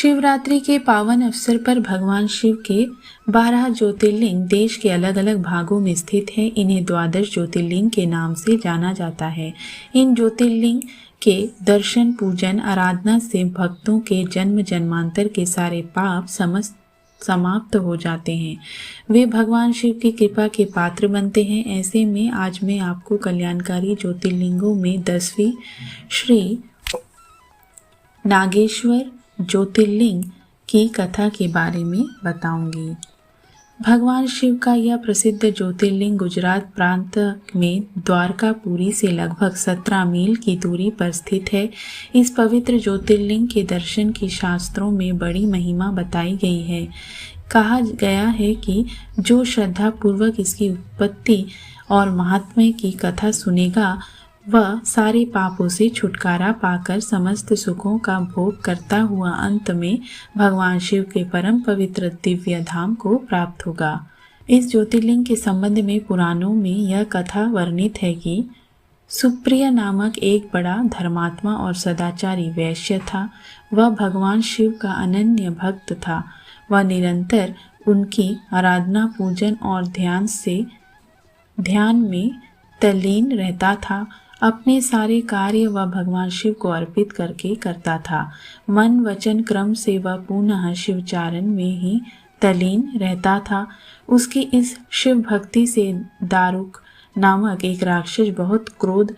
शिवरात्रि के पावन अवसर पर भगवान शिव के 12 ज्योतिर्लिंग देश के अलग अलग भागों में स्थित हैं। इन्हें द्वादश ज्योतिर्लिंग के नाम से जाना जाता है। इन ज्योतिर्लिंग के दर्शन, पूजन, आराधना से भक्तों के जन्म जन्मांतर के सारे पाप समाप्त हो जाते हैं। वे भगवान शिव की कृपा के पात्र बनते हैं। ऐसे में आज मैं आपको कल्याणकारी ज्योतिर्लिंगों में 10वीं श्री नागेश्वर ज्योतिर्लिंग की कथा के बारे में बताऊंगी। भगवान शिव का यह प्रसिद्ध ज्योतिर्लिंग गुजरात प्रांत में द्वारकापुरी से लगभग 17 मील की दूरी पर स्थित है। इस पवित्र ज्योतिर्लिंग के दर्शन की शास्त्रों में बड़ी महिमा बताई गई है। कहा गया है कि जो श्रद्धा पूर्वक इसकी उत्पत्ति और महात्म्य की कथा सुनेगा वह सारे पापों से छुटकारा पाकर समस्त सुखों का भोग करता हुआ अंत में भगवान शिव के परम पवित्र दिव्य धाम को प्राप्त होगा। इस ज्योतिर्लिंग के संबंध में पुराणों में यह कथा वर्णित है कि सुप्रिय नामक एक बड़ा धर्मात्मा और सदाचारी वैश्य था। वह भगवान शिव का अनन्य भक्त था। वह निरंतर उनकी आराधना, पूजन और ध्यान में तल्लीन रहता था। अपने सारे कार्य वह भगवान शिव को अर्पित करके करता था। मन वचन क्रम से वह पुनः शिवचारण में ही तल्लीन रहता था। उसकी इस शिव भक्ति से दारुक नामक एक राक्षस बहुत क्रोध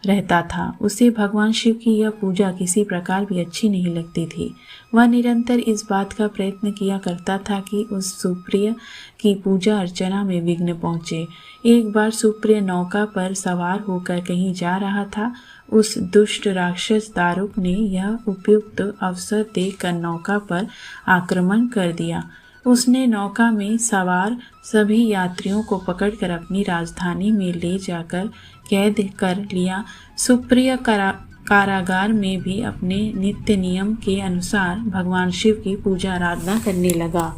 रहता था। उसे भगवान शिव की यह पूजा किसी प्रकार भी अच्छी नहीं लगती थी। वह निरंतर इस बात का प्रयत्न किया करता था कि उस सुप्रिय की पूजा अर्चना में विघ्न पहुंचे। एक बार सुप्रिय नौका पर सवार होकर कहीं जा रहा था। उस दुष्ट राक्षस दारुक ने यह उपयुक्त अवसर देखकर नौका पर आक्रमण कर दिया। उसने नौका में सवार सभी यात्रियों को पकड़कर अपनी राजधानी में ले जाकर कैद कर लिया। सुप्रिय कारागार में भी अपने नित्य नियम के अनुसार भगवान शिव की पूजा आराधना करने लगा।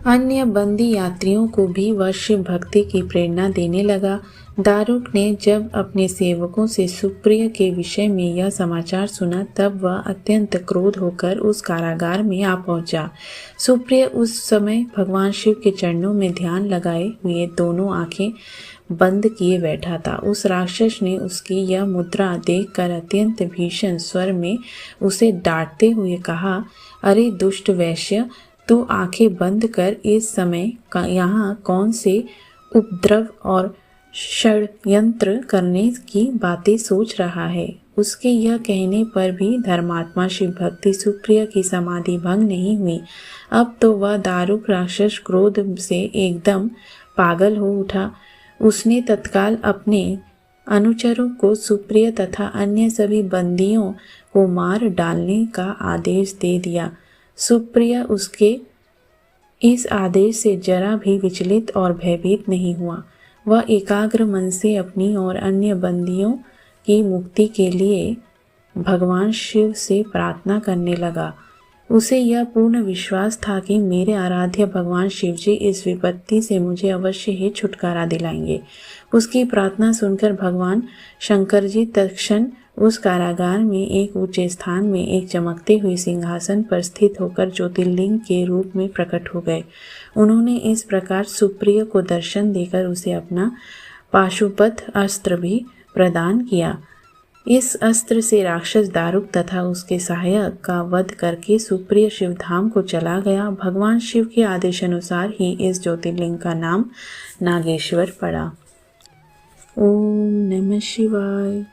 अन्य बंदी यात्रियों को भी वह शिव भक्ति की प्रेरणा देने लगा। दारुक ने जब अपने सेवकों से सुप्रिय के विषय में यह समाचार सुना तब वह अत्यंत क्रोध होकर उस कारागार में आ पहुंचा। सुप्रिय उस समय भगवान शिव के चरणों में ध्यान लगाए हुए दोनों आंखें बंद किए बैठा था। उस राक्षस ने उसकी यह मुद्रा देखकर अत्यंत भीषण स्वर में उसे डांटते हुए कहा, अरे दुष्ट वैश्य, तू आंखें बंद कर इस समय यहाँ कौन से उपद्रव और षड्यंत्र करने की बातें सोच रहा है। उसके यह कहने पर भी धर्मात्मा शिव भक्ति सुप्रिय की समाधि भंग नहीं हुई। अब तो वह दारुक राक्षस क्रोध से एकदम पागल हो उठा। उसने तत्काल अपने अनुचरों को सुप्रिय तथा अन्य सभी बंदियों को मार डालने का आदेश दे दिया। सुप्रिय उसके इस आदेश से जरा भी विचलित और भयभीत नहीं हुआ। वह एकाग्र मन से अपनी और अन्य बंदियों की मुक्ति के लिए भगवान शिव से प्रार्थना करने लगा। उसे यह पूर्ण विश्वास था कि मेरे आराध्य भगवान शिवजी इस विपत्ति से मुझे अवश्य ही छुटकारा दिलाएंगे। उसकी प्रार्थना सुनकर भगवान शंकर जी तत्क्षण उस कारागार में एक ऊंचे स्थान में एक चमकते हुए सिंहासन पर स्थित होकर ज्योतिर्लिंग के रूप में प्रकट हो गए। उन्होंने इस प्रकार सुप्रिय को दर्शन देकर उसे अपना पाशुपत अस्त्र भी प्रदान किया। इस अस्त्र से राक्षस दारुक तथा उसके सहायक का वध करके सुप्रिय शिवधाम को चला गया। भगवान शिव के आदेशानुसार ही इस ज्योतिर्लिंग का नाम नागेश्वर पड़ा। ओम नमः शिवाय।